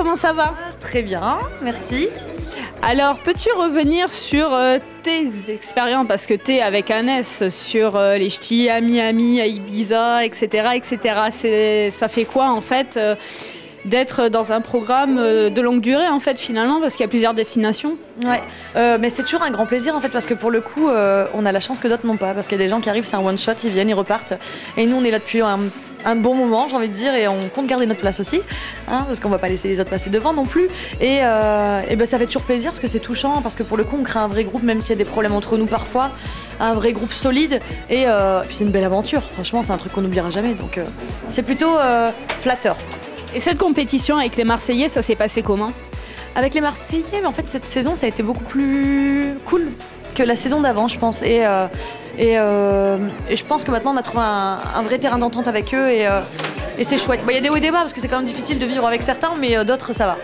comment ça va? Très bien, merci. Alors, peux-tu revenir sur tes expériences, parce que tu es avec un S, sur les ch'tis à Miami, à Ibiza, etc. etc. Ça fait quoi en fait d'être dans un programme de longue durée en fait finalement, parce qu'il y a plusieurs destinations? Ouais, mais c'est toujours un grand plaisir en fait, parce que pour le coup, on a la chance que d'autres n'ont pas, parce qu'il y a des gens qui arrivent, c'est un one shot, ils viennent, ils repartent, et nous on est là depuis un bon moment, j'ai envie de dire, et on compte garder notre place aussi, hein, parce qu'on va pas laisser les autres passer devant non plus, et ben ça fait toujours plaisir parce que c'est touchant, parce que pour le coup on crée un vrai groupe, même s'il y a des problèmes entre nous parfois, un vrai groupe solide, et puis c'est une belle aventure, franchement c'est un truc qu'on n'oubliera jamais, donc c'est plutôt flatteur. Et cette compétition avec les Marseillais, ça s'est passé comment? Avec les Marseillais, mais en fait cette saison ça a été beaucoup plus cool que la saison d'avant, je pense. Et je pense que maintenant on a trouvé un vrai terrain d'entente avec eux, et c'est chouette. Bon, y a des hauts et des bas parce que c'est quand même difficile de vivre avec certains, mais d'autres ça va.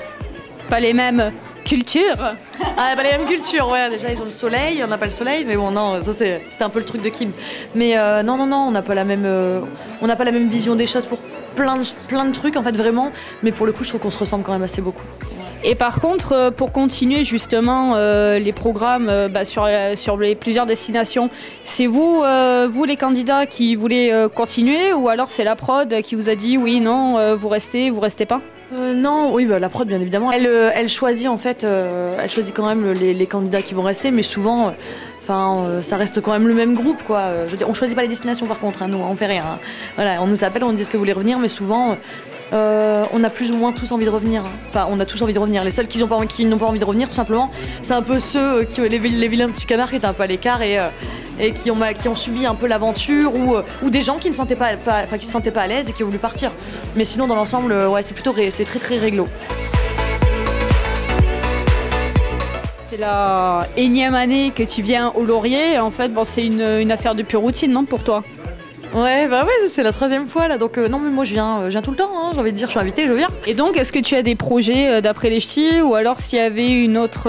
Pas les mêmes cultures? Ah bah les mêmes cultures, ouais, déjà ils ont le soleil, on n'a pas le soleil, mais bon non, ça c'était un peu le truc de Kim. Mais non, on n'a pas la même vision des choses pour plein de trucs en fait vraiment, mais pour le coup je trouve qu'on se ressemble quand même assez beaucoup. Et par contre, pour continuer justement les programmes sur les plusieurs destinations, c'est vous les candidats qui voulez continuer, ou alors c'est la prod qui vous a dit oui, non, vous restez pas? Non, oui, bah, la prod bien évidemment. Elle choisit en fait, elle choisit quand même les candidats qui vont rester, mais souvent, ça reste quand même le même groupe, quoi. Je veux dire, on choisit pas les destinations par contre, hein, nous, on fait rien. Hein. Voilà, on nous appelle, on nous dit est-ce que vous voulez revenir, mais souvent, on a plus ou moins tous envie de revenir. Hein. Enfin, on a tous envie de revenir. Les seuls qui n'ont pas envie de revenir, tout simplement, c'est un peu ceux qui les vilains petits canards qui étaient un peu à l'écart et qui ont subi un peu l'aventure, ou des gens qui ne se sentaient pas à l'aise et qui ont voulu partir. Mais sinon, dans l'ensemble, ouais, c'est très très réglo. C'est la énième année que tu viens au Laurier. En fait, bon, c'est une affaire de pure routine, non, pour toi? Ouais, bah ouais, c'est la 3e fois là, donc non mais moi je viens tout le temps, hein, j'ai envie de dire, je suis invitée, je viens. Et donc, est-ce que tu as des projets d'après les ch'tis, ou alors s'il y avait une autre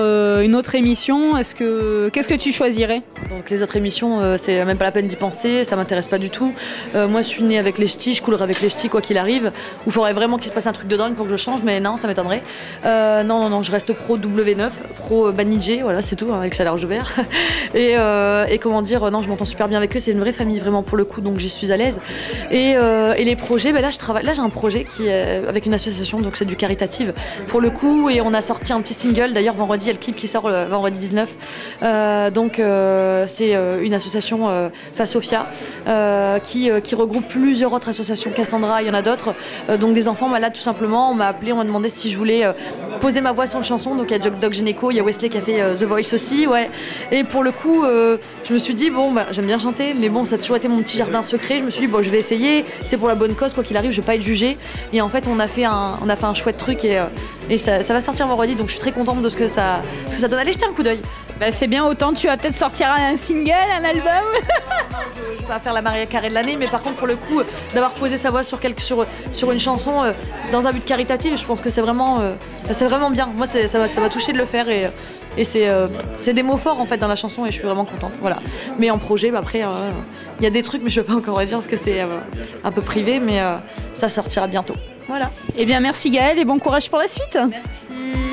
émission, qu'est-ce que tu choisirais? Donc les autres émissions, c'est même pas la peine d'y penser, ça m'intéresse pas du tout. Moi je suis née avec les ch'tis, je coulerai avec les ch'tis quoi qu'il arrive. Ou il faudrait vraiment qu'il se passe un truc dedans, il faut que je change, mais non, ça m'étonnerait. Non, je reste pro W9, pro Banijé, voilà c'est tout, hein, avec Chaleur Joubert. Et comment dire, non je m'entends super bien avec eux, c'est une vraie famille vraiment pour le coup, donc j'y suis à l'aise. Et les projets, là j'ai un projet qui est avec une association, donc c'est du caritatif pour le coup, et on a sorti un petit single, d'ailleurs vendredi il y a le clip qui sort vendredi 19. C'est une association Fasofia qui regroupe plusieurs autres associations, Cassandra, il y en a d'autres, donc des enfants malades tout simplement. On m'a appelé, on m'a demandé si je voulais poser ma voix sur une chanson, donc il y a Doc Gynéco, il y a Wesley qui a fait The Voice aussi, ouais. Et pour le coup je me suis dit bon j'aime bien chanter, mais bon ça a toujours été mon petit jardin secret. Je me suis dit bon je vais essayer, c'est pour la bonne cause quoi qu'il arrive, je vais pas être jugée. Et en fait on a fait un chouette truc, et ça va sortir vendredi, donc je suis très contente de ce que ça donne. Allez jeter un coup d'œil. Bah, c'est bien, autant tu vas peut-être sortir un single, un album. Je vais pas faire la Maria Carré de l'année, mais par contre pour le coup d'avoir posé sa voix sur une chanson dans un but caritatif, je pense que c'est vraiment bien. Moi ça m'a touché de le faire, et c'est des mots forts en fait dans la chanson, et je suis vraiment contente. Voilà. Mais en projet, après il y a des trucs, mais je peux pas encore dire parce que c'est un peu privé, mais ça sortira bientôt. Voilà. Eh bien merci Gaëlle, et bon courage pour la suite. Merci.